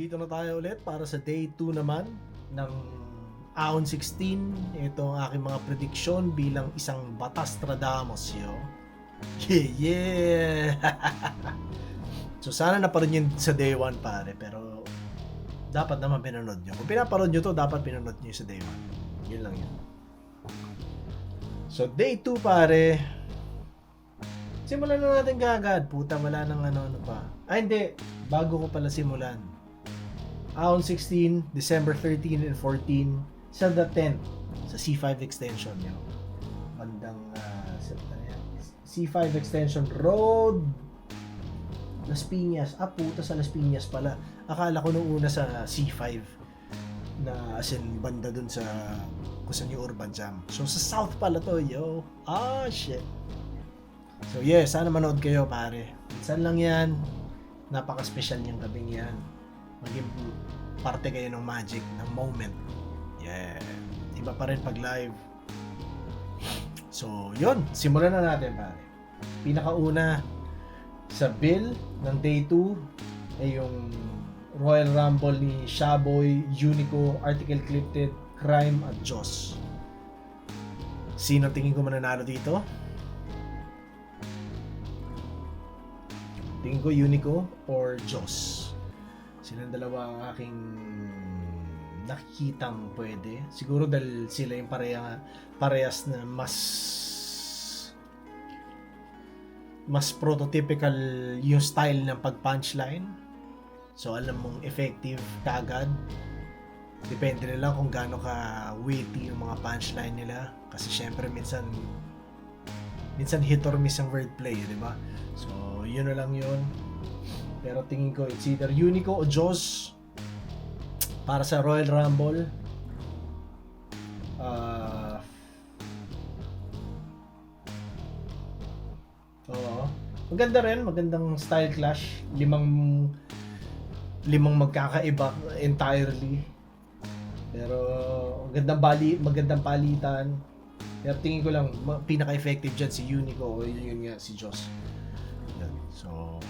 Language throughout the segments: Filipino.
Dito na tayo ulit para sa day 2 naman ng Ahon 16. Ito ang aking mga prediksyon bilang isang Batastradamus, yo. Yeah! So sana naparoon yun sa day 1 pare, pero dapat naman pinanood nyo. Kung pinaparoon nyo to, dapat pinanood nyo sa day 1. Yun lang yun. So day 2 pare, simulan na natin kagad. Puta, wala nang ano pa. Ay hindi, bago ko pala simulan. Ahon 16, December 13 and 14 sa the 10th sa C5 extension nyo. Bandang C5 extension road Las Piñas. Ah puta, sa Las Piñas pala. Akala ko nung una sa C5 na as in banda dun sa kung saan yung Urban Jam. So sa south pala to, yo. Ah shit. So yeah, sana manood kayo pare. Minsan lang yan. Napaka-special niyang gabing yan. Maging parte kayo ng magic, ng moment. Yeah. Iba pa rin pag live. So, yun. Simulan na natin, pare. Pinakauna sa bill ng day 2 ay yung Royal Rumble ni Shaboy, Unico, Article Clipted, Crime at Joss. Sino tingin ko mananalo dito? Tingin ko Unico or Joss. Silang dalawa ang aking nakikitang pwede. Siguro dahil sila yung parehas na mas prototypical yung style ng pag-punchline. So alam mong effective kagad. Depende na lang kung gaano ka weighty yung mga punchline nila. Kasi syempre minsan hit or miss ang wordplay, di ba? So yun na lang yun. Pero tingin ko it's either Unico o Joss para sa Royal Rumble. Maganda rin, magandang style clash. Limang magkakaiba entirely. Pero magandang palitan. Pero tingin ko lang pinaka-effective dyan si Unico o yun nga si Joss. Yan. So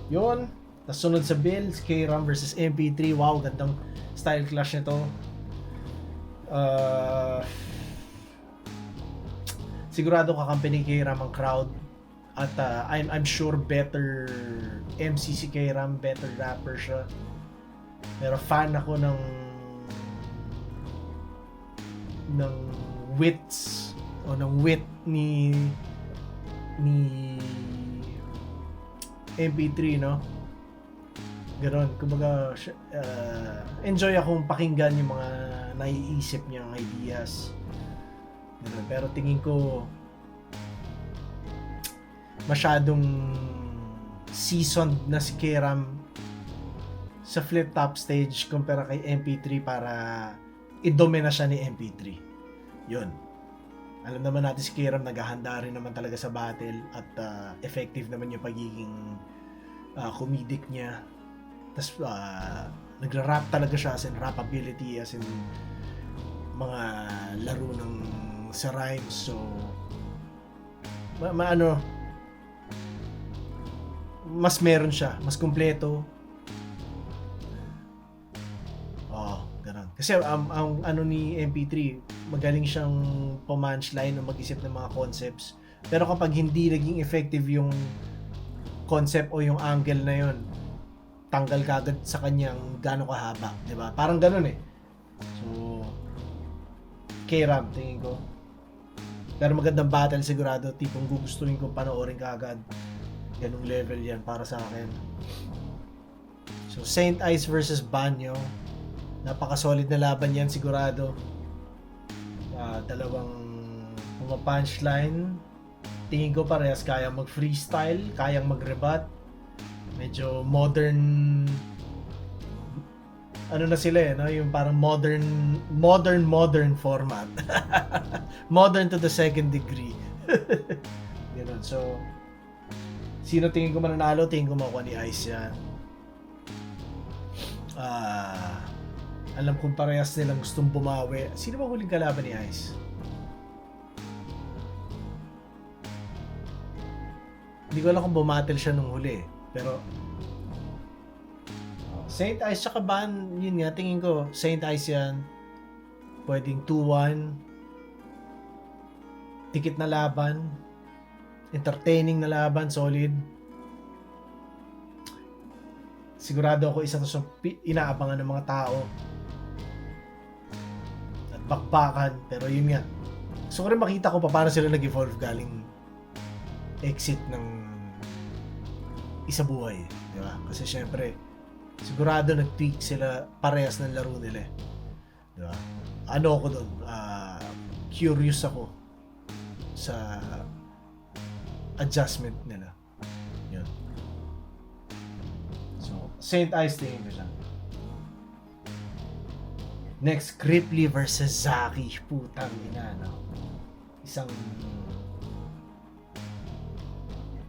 yun. Tapos sunod sa Bills, K-Ram versus MP3. Wow, gandang style clash nito. Sigurado kakampi ni K-Ram ang crowd. At I'm sure better MC si K-Ram, better rapper siya. Pero fan ako ng wits o ng wit ni MP3, no? Ganon, kumbaga enjoy akong pakinggan yung mga naiisip niyang ideas. Ganon. Pero tingin ko masyadong seasoned na si K-Ram sa flip top stage kumpara kay MP3 para i-domina siya ni MP3. Yun. Alam naman natin si K-Ram naghahanda rin naman talaga sa battle at effective naman yung pagiging comedic niya. Tapos nagra-rap talaga siya as in rap ability, as in mga laro ng sa rhymes. So mas meron siya, mas kumpleto. Ganun. Kasi ang ano ni MP3, magaling siyang pumunchline o mag-isip ng mga concepts. Pero kapag hindi naging effective yung concept o yung angle na yun, tanggal kagad sa kanyang gaano kahaba, 'di ba? Parang ganoon eh. So K-Ram tingin ko. Pero magandang battle sigurado, tipong gugustuhin ko panoorin kagad. Ganung level 'yan para sa akin. So Saint Ice versus Banyo. Napaka-solid na laban 'yan sigurado. Dalawang punchline. Tingin ko parehas kayang mag-freestyle, kayang mag-rebut. Medyo modern ano na sila eh, no? Yung parang modern format. Modern to the second degree. Ganun. So sino tingin ko mananalo? Tingin ko makuha ni Ice yan. Alam kong parehas nilang gustong bumawi. Sino ba huling kalaban ni Ice? Hindi ko alam kung bumattle siya nung huli. Pero Saint Ice tsaka Ban, yun nga, tingin ko, Saint Ice yan. Pwedeng 2-1. Tikit na laban. Entertaining na laban, solid. Sigurado ako isa to sa inaabangan ng mga tao. At bakbakan, pero yun nga. Gusto ko rin makita ko paano sila nag-evolve galing exit ng Isa Buhay, di ba? Kasi syempre, sigurado nag-tweak sila parehas ng laro nila, di ba? Ano ako doon? Curious ako sa adjustment nila. Yun. So, Saint Ice tingin ko siya. Next, Cripply versus Zaki. Putang ina, no? Isang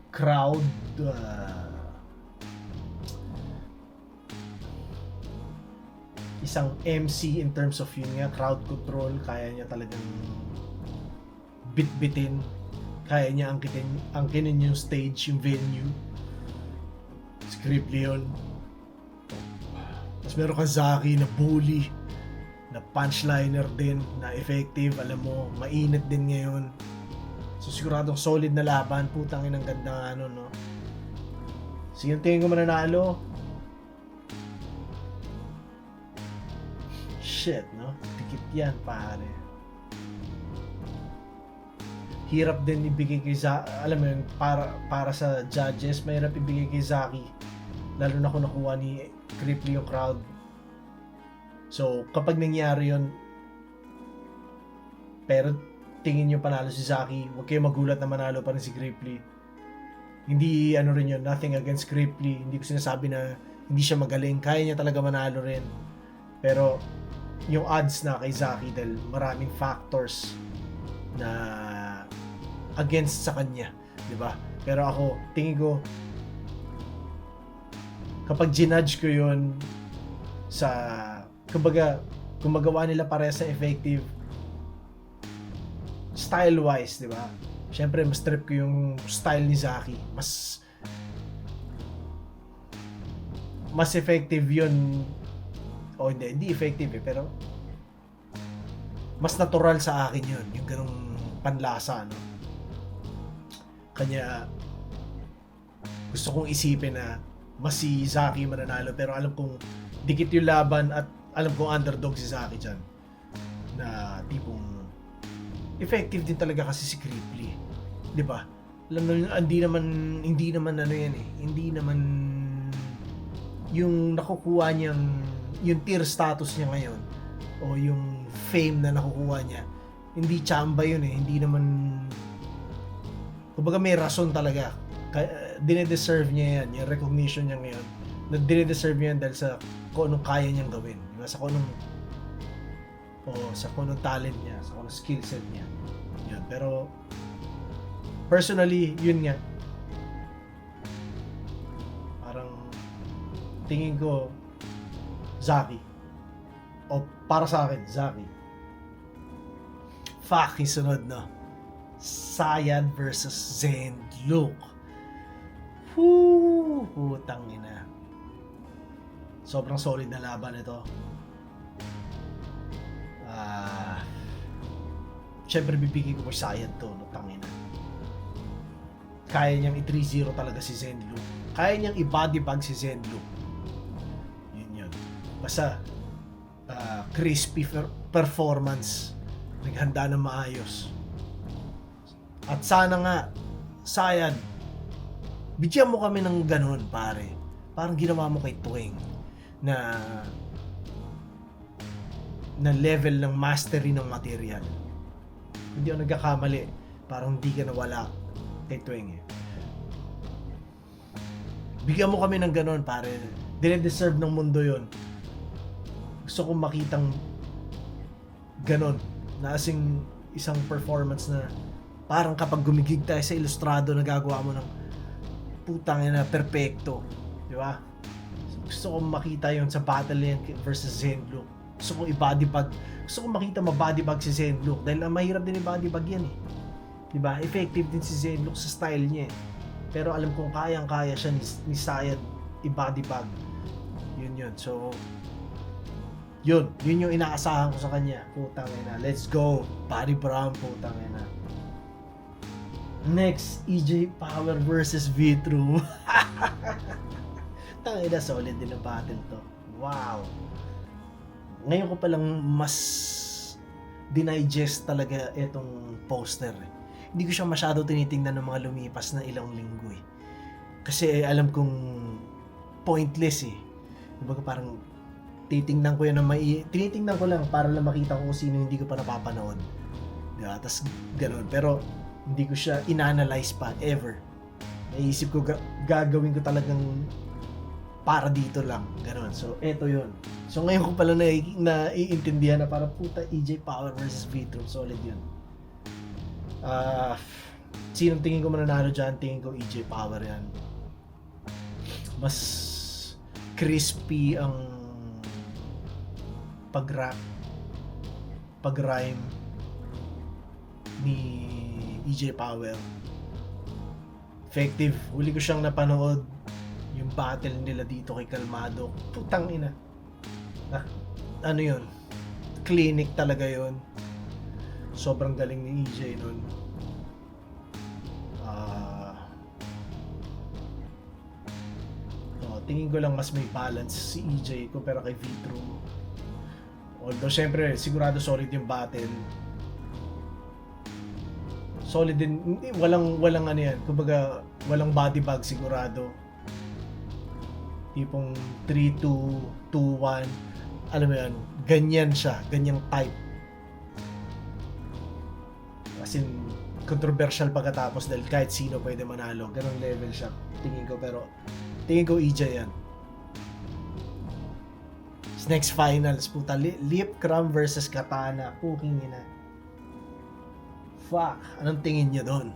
crowd isang MC in terms of yun nga, crowd control. Kaya niya talagang bit-bitin, kaya niya angkinin yung stage, yung venue. Cripply yun. Tapos meron ka Zaki na bully, na punchliner din, na effective. Alam mo, mainit din ngayon. So siguradong solid na laban. Putang inang ganda ano, no? So yung tingin ko mananalo, shit, no? Tikit yan, pare. Hirap din ibigay kay Zaki. Alam mo yun, para sa judges, mahirap ibigay kay Zaki. Lalo na kung nakuha ni Cripply yung crowd. So, kapag nangyari yun, pero tingin nyo panalo si Zaki, huwag kayo magulat na manalo pa rin si Cripply. Hindi, ano rin yun, nothing against Cripply. Hindi ko sinasabi na hindi siya magaling. Kaya niya talaga manalo rin. Pero, yung odds na kay Zaki dahil maraming factors na against sa kanya, 'di ba? Pero ako, tingin ko kapag ginudge ko 'yon sa kumbaga kung magawa nila parehas sa effective style wise, 'di ba? Syempre mas trip ko yung style ni Zaki. Mas effective 'yon. O hindi effective pero mas natural sa akin 'yon, yung ganung panlasa, no? Kanya gusto kong isipin na mas si Zaki mananalo, pero alam kong dikit yung laban at alam kong underdog si Zaki dyan, na tipong effective din talaga kasi si Cripply, di ba? Alam mo, hindi naman ano yan eh, hindi naman yung nakukuha niyang yung tier status niya ngayon o yung fame na nakukuha niya, hindi chamba yun eh, hindi naman, kumbaga may rason talaga. Dine-deserve niya yan, yung recognition niya ngayon, na dine-deserve niya yan dahil sa kung anong kaya niyang gawin, diba? Sa kung anong talent niya, sa kung anong skill set niya. Yun. Pero personally, yun nga, parang tingin ko Zaki, o para sa akin Zaki. Fuck, yung sunod, no? Sayan versus Zenlook. Putang ina. Sobrang solid na laban ito. Siyempre bibigay ko kay Sayan to, no? Tangina. Kaya niyang i-3-0 talaga si Zenlook. Kaya niyang i-body bag si Zenlook. Yun. Basta crispy performance. Naghanda ng maayos. At sana nga, Sayan, bigyan mo kami ng ganun, pare. Parang ginawa mo kay Tuwing na level ng mastery ng material. Hindi ako nagkakamali. Parang hindi ka nawala kay Tuwing eh. Bigyan mo kami ng ganun, pare. Dine-deserve ng mundo yon. Gusto kong makitang ganun. Na asing isang performance na parang kapag gumigig tayo sa ilustrado, nagagawa mo ng putang ina, perfecto, di ba? So, gusto kong makita yon sa battle yan versus Zenlook. Gusto kong i-body bag. Gusto kong makita ma-body bag si Zenlook dahil mahirap din i-body bag yan eh. Di ba? Effective din si Zenlook sa style niya eh. Pero alam kong kayang-kaya siya ni Sayad i-body bag. Yun. yun. So, yun yung inaasahan ko sa kanya. Putang ina, let's go. Buddy Brown, putang ina. Next, EJ Power versus V-True. Tangina, solid din ang battle to. Wow. Ngayon ko palang mas dinigest talaga itong poster. Hindi ko siya masyado tinitingnan ng mga lumipas na ilang linggo eh. Kasi alam kong pointless eh. Diba parang tinitingnan ko lang para lang makita ko kung sino hindi ko pa napapanood. Diba? Tapos ganoon. Pero hindi ko siya inanalyze pa ever. Naisip ko gagawin ko talagang para dito lang. Ganoon. So eto yun. So ngayon ko pala naiintindihan na para puta EJ Power versus V-True. Solid yun. Sinong tingin ko mananalo dyan? Tingin ko EJ Power yan. Mas crispy ang pag-rhyme ni EJ Power. Effective. Huli ko siyang napanood yung battle nila dito kay Kalmado. Putang ina. Ano yun? Clinic talaga yun. Sobrang galing ni EJ nun. Tingin ko lang mas may balance si EJ kumpara kay V-True. Although syempre sigurado solid yung battle. Solid din, walang ano yan, kumbaga walang body bag sigurado. Tipong 3-2-2-1, alam mo yan, ganyan siya, ganyang type. As in, controversial pagkatapos dahil kahit sino pwede manalo, ganong level siya, tingin ko. Pero tingin ko EJ yan. Next finals, puta, Lip Cram versus Katana. Puking ina. Fuck, anong tingin niyo doon?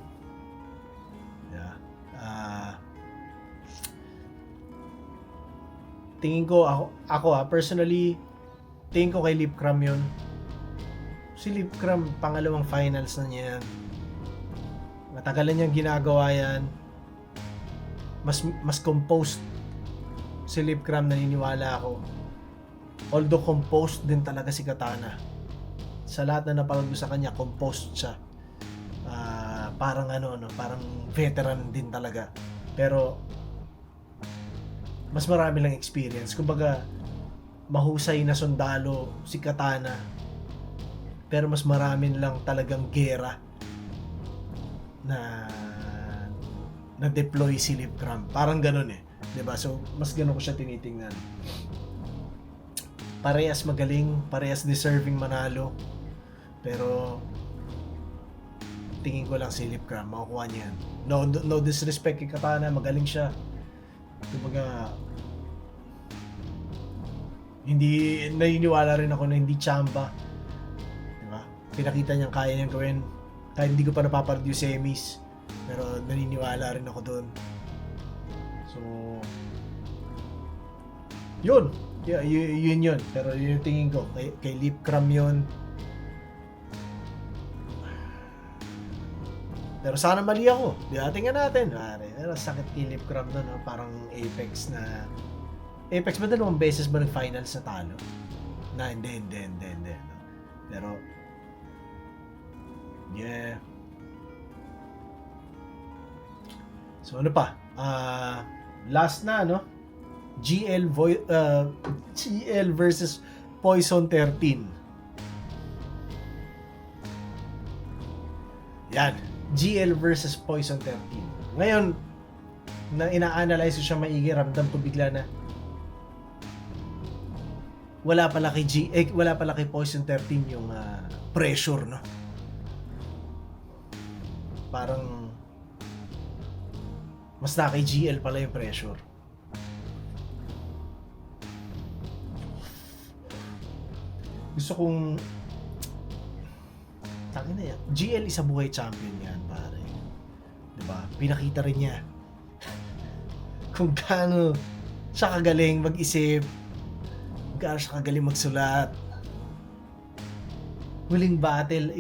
Yeah. Tingin ko, ako personally, tingin ko kay Lip Cram yun. Si Lip Cram, pangalawang finals na niya yan. Matagalan niyang ginagawa yan. Mas composed si Lip Cram, naniniwala ako. Although composed din talaga si Katana. Sa lahat na napanood ko sa kanya, composed siya. Parang parang veteran din talaga. Pero mas marami lang experience. Kumbaga, mahusay na sundalo si Katana. Pero mas marami lang talagang gera na deploy si Lip Cram. Parang ganun eh. 'Di ba? So, mas ganun ko siya tinitingnan. Parehas magaling, parehas deserving manalo. Pero tingin ko lang si Lip Cram, makukuha niya yan. No disrespect kay Katana, magaling siya. Kumbaga, hindi naniniwala rin ako na hindi tsamba. Diba? Pinakita niyang kaya niyang gawin. Kahit hindi ko pa napapanood yung semis. Pero naniniwala rin ako doon. So, yun. Yeah, yun. Pero yun yung tingin ko. Kay Lip Cram yun. Pero sana mali ako. Tingnan natin. Pero sakit kay Lip Cram na, no? Parang Apex na... Apex ba dalawang beses ba nag-finals na talo? Hindi. No? Pero... Yeah. So ano pa? Last na, no? GL versus Poison 13. Yan. GL versus Poison 13. Ngayon, na ina-analyze ko siya maigi, ramdam ko bigla na wala pala kay Poison 13 yung pressure, no? Parang mas na kay GL pala yung pressure. Gusto kong tangin na yan. GL isa buhay champion yan, pare. Diba? Pinakita rin niya kung gaano siya kagaling mag-isip, kung gaano siya kagaling magsulat. Huling battle,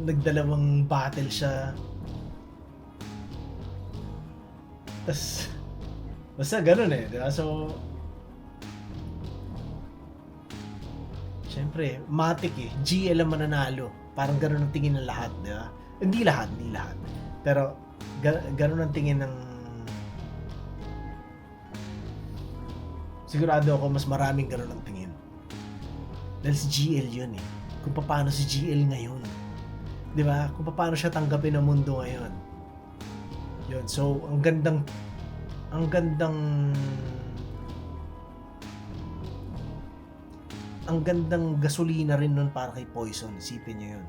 nagdalawang battle siya. Tas basta ganun eh, diba? So Siyempre, Matic eh. GL ang mananalo. Parang gano'n ang tingin ng lahat, di ba? Hindi lahat. Pero, gano'n ang tingin ng... Sigurado ako mas maraming gano'n ang tingin. Dahil si GL yun eh. Kung paano si GL ngayon. Di ba? Kung paano siya tanggapin ng mundo ngayon. Yun. So, ang gandang gasolina rin nun para kay Poison. Isipin nyo yun.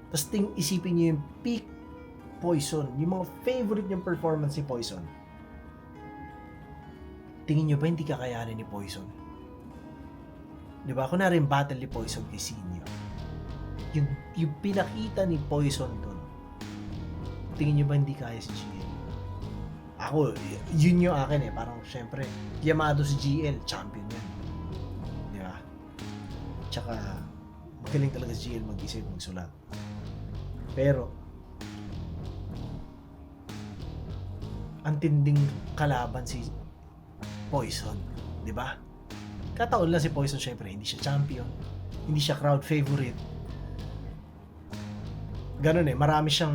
Tapos isipin nyo yung peak Poison. Yung mga favorite niyang performance ni Poison. Tingin nyo ba hindi kakayanin ni Poison? Diba? Kunwari yung battle ni Poison kay Sinyo. Yung pinakita ni Poison dun. Tingin nyo ba hindi kaya si GL? Ako, yun yung akin eh. Parang syempre, Yamado si GL, champion yan. Diba? Tsaka, magaling talaga si GL mag-isip, magsulat. Pero, ang tinding kalaban si Poison. Diba? Kataon lang si Poison, syempre, hindi siya champion. Hindi siya crowd favorite. Ganun eh, marami siyang...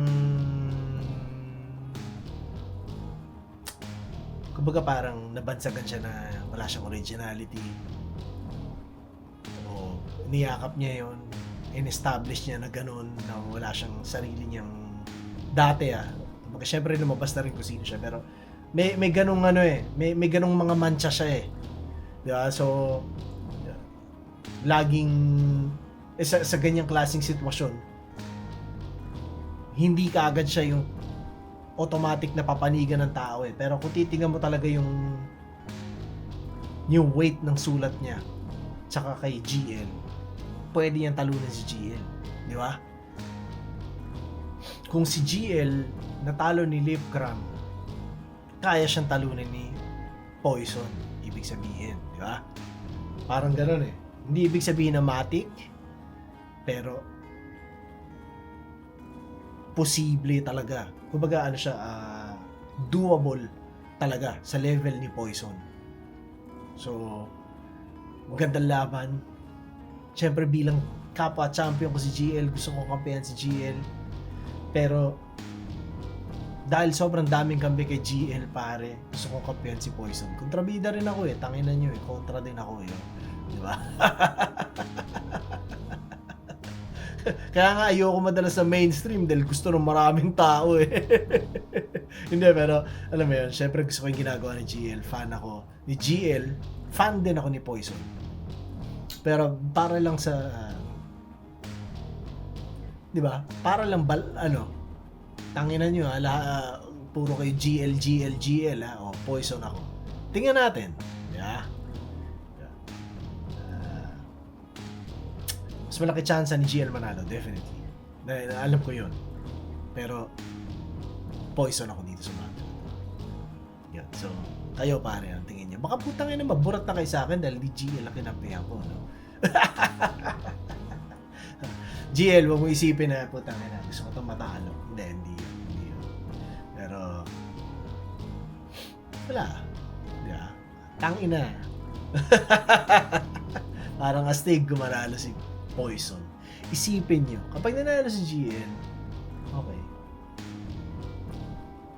Kumbaga parang nabansagan siya na wala siyang originality. O niyakap niya yon, in-establish niya na ganun, na wala siyang sarili niyang dati Kumbaga syempre lumabas na rin kung sino siya, pero may ganung may ganung mga mancha siya eh. Diba? So laging sa ganyang klaseng sitwasyon, hindi kaagad siya yung automatic na papanigan ng tao eh. Pero kung titingnan mo talaga yung weight ng sulat niya tsaka kay GL, pwede niyang talunan si GL. Di ba? Kung si GL natalo ni Lipgram, kaya siyang talunan ni Poison. Ibig sabihin, di ba? Parang gano'n eh. Hindi ibig sabihin na matik, pero posible talaga. Kumbaga ano siya, doable talaga sa level ni Poison. So, magandang laban. Siyempre bilang kapwa champion ko si GL, gusto ko kampihan si GL. Pero dahil sobrang daming kampi kay GL pare, gusto ko kampihan si Poison. Kontrabida rin ako eh, tanginan nyo eh, kontra din ako eh. Di ba? Kaya nga ayoko madalas sa mainstream dahil gusto ng maraming tao eh. Hindi, pero alam mo yun, syempre gusto ko yung ginagawa ni GL. Fan ako ni GL, fan din ako ni Poison. Pero para lang sa di ba? Para lang tanginan nyo puro kayo GL o Poison ako. Tingnan natin. Yeah. Mas malaki chance ni GL manalo, definitely. Alam ko yun. Pero, Poison ako dito sa battle. Yan. So, kayo pare, ang tingin niya. Baka putang ina, maburat na kayo sa akin dahil di GL ang kinampihan ko, no? GL, wag mo isipin na putang ina, gusto ko itong matalo. Hindi yun. Pero, wala. Yeah. Tangina. Parang astig gumanalo si Poison. Isipin nyo, kapag nanalo si GL, okay.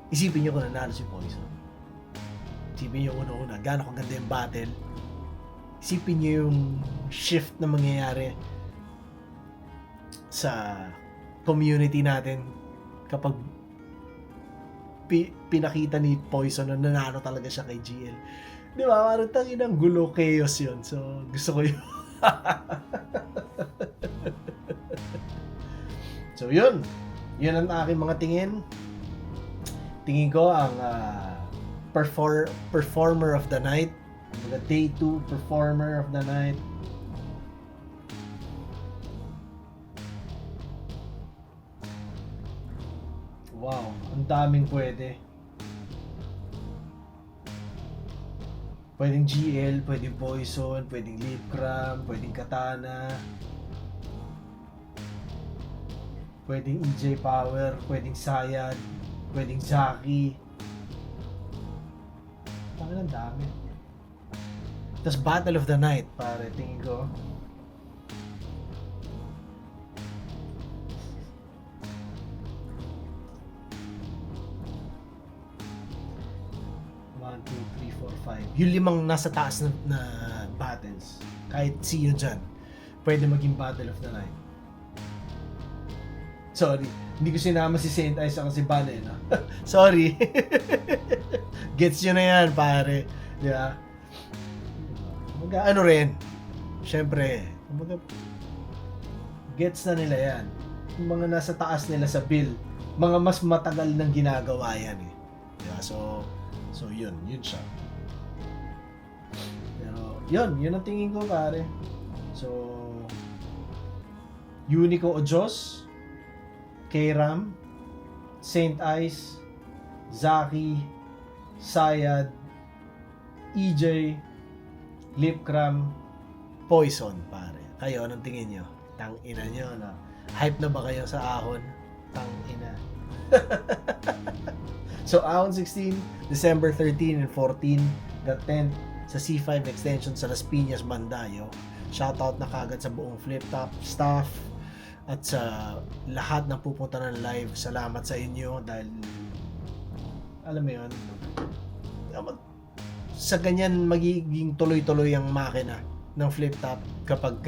Isipin nyo kung nanalo si Poison. Isipin nyo una-una, gano'ng kaganda yung battle. Isipin nyo yung shift na mangyayari sa community natin kapag pinakita ni Poison na nanalo talaga siya kay GL. Di ba? Parang tanginang gulo, chaos yun. So, gusto ko yun. So yun ang aking mga tingin ko ang performer of the night, the day 2 performer of the night. Wow, ang daming pwedeng GL, pwedeng Poison, pwedeng Lipgram, pwedeng Katana, pwedeng EJ Power, pwedeng Sayad, pwedeng Zaki. Ang dami. Tapos Battle of the Night, pare, tingin ko yung 5 nasa taas na battles, kahit sino dyan, pwede maging Battle of the Night. Sorry, hindi ko sinama si Saint Ice at si Bane, no? Sorry. Gets nyo na yan, pare. Di ba? Ano rin, syempre, gets na nila yan. Yung mga nasa taas nila sa bill, mga mas matagal nang ginagawa yan eh. Diba? So yun siya. Pero yun ang tingin ko, pare. So Unico Ojos, K-Ram, Saint Ice, Zaki, Sayad, EJ, Lipcram, Poison, pare. Kayo, anong tingin nyo? Tang-ina nyo, no? Hype na ba kayo sa ahon? Tang-ina. So, ahon 16, December 13 and 14, the 10th, sa C5 extension sa Las Piñas, Mandayo. Shoutout na kagad sa buong Flip Top staff at sa lahat na pupunta ng live. Salamat sa inyo dahil alam mo yun, sa ganyan magiging tuloy-tuloy ang makina ng Flip Top kapag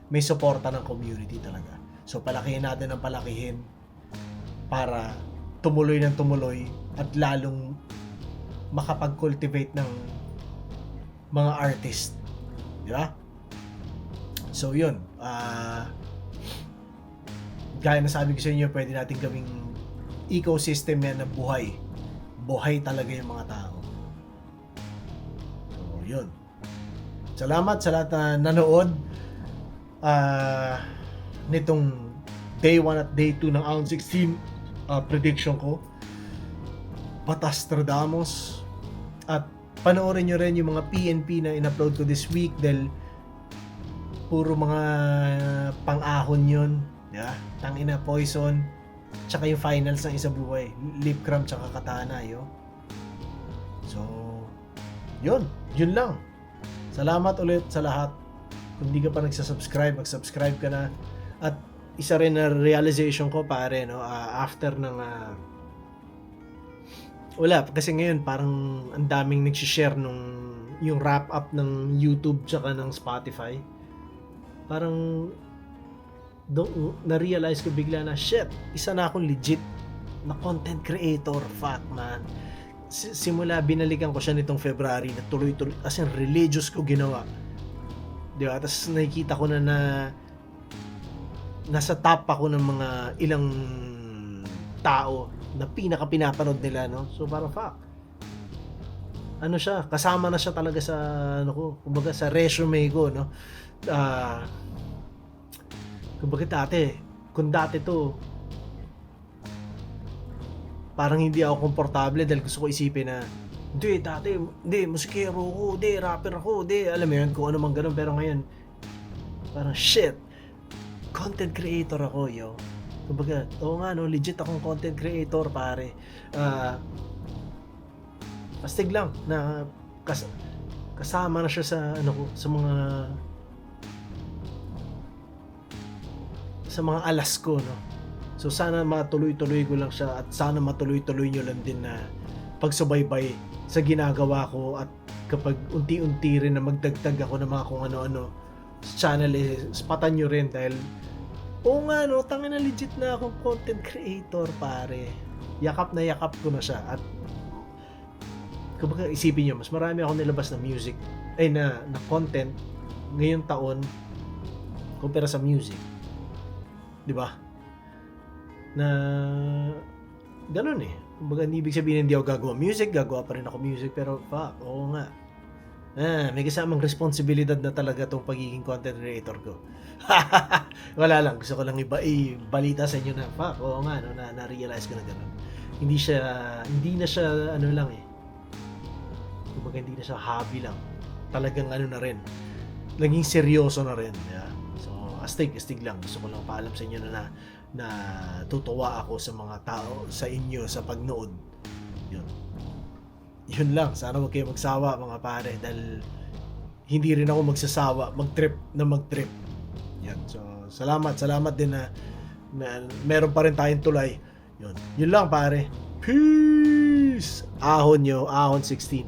may suporta ng community talaga. So palakihin natin ang palakihin para tumuloy ng tumuloy at lalong makapag-cultivate ng mga artist. Di ba? So yun, gaya na sabi ko sa inyo, pwede natin gawing ecosystem yan na buhay. Buhay talaga yung mga tao. So yun. Salamat sa lahat na nanood nitong day 1 at day 2 ng Ahon 16 prediction ko. Patastradamus. At panoorin nyo rin yung mga PNP na in-upload ko this week dahil puro mga pang-ahon yun. Yeah? Tangina, Poison. Tsaka yung finals ng Isa Buhay. Lipcram tsaka Katana, yo. So, yun lang. Salamat ulit sa lahat. Kung hindi ka pa nagsasubscribe, mag-subscribe ka na. At isa rin na realization ko, pare, no, after ng wala, kasi ngayon parang ang daming nagsishare yung wrap up ng YouTube tsaka ng Spotify. Parang na-realize ko bigla na, shit, isa na akong legit na content creator. Fuck, man. Simula binalikan ko siya nitong February na tuloy-tuloy, as in religious ko ginawa. Di ba? Tapos nakikita ko na nasa top ako ng mga ilang tao na pinaka-pinapanood nila, no? So parang fuck. Ano siya, kasama na siya talaga sa kumbaga sa resume ko, no? Kumbaga kung dati to parang hindi ako komportable dahil gusto ko isipin na hindi, musikero ko, hindi, rapper ako, hindi, alam mo yun, kung ano man ganun. Pero ngayon, parang shit, content creator ako, yo. Kumbaga, oo nga, no, legit akong content creator, pare. Pastig lang na kasama na siya sa mga alas ko, no. So sana matuloy-tuloy ko lang siya at sana matuloy-tuloy nyo lang din na pagsubaybay sa ginagawa ko, at kapag unti-unti rin na magdagdag ako ng mga kung ano-ano sa channel, spatan nyo rin dahil oo nga, no, tangin na legit na akong content creator, pare. Yakap ko na siya. At kumbaga isipin nyo, mas marami akong nilabas na music na content ngayong taon kumpara sa music, di ba? Na ganun eh. Kumbaga, hindi ibig sabihin hindi ako gagawa music, gagawa pa rin ako music, pero fuck, oo nga. May kasamang responsibilidad na talaga tong pagiging content creator ko. Wala lang, gusto ko lang balita sa inyo na fuck, oo nga, no, na-realize ko na ganun. Hindi na siya ano lang eh. Kumbaga, hindi na siya hobby lang. Talagang ano na rin. Naging seryoso na rin. Yeah? So, astig lang. Gusto ko lang paalam sa inyo na tutuwa ako sa mga tao, sa inyo, sa pagnood. Yun lang. Sana huwag kayo magsawa, mga pare, dahil hindi rin ako magsasawa mag-trip. Yan. So, salamat din na meron pa rin tayong tulay. Yun lang, pare. Peace! Ahon 16.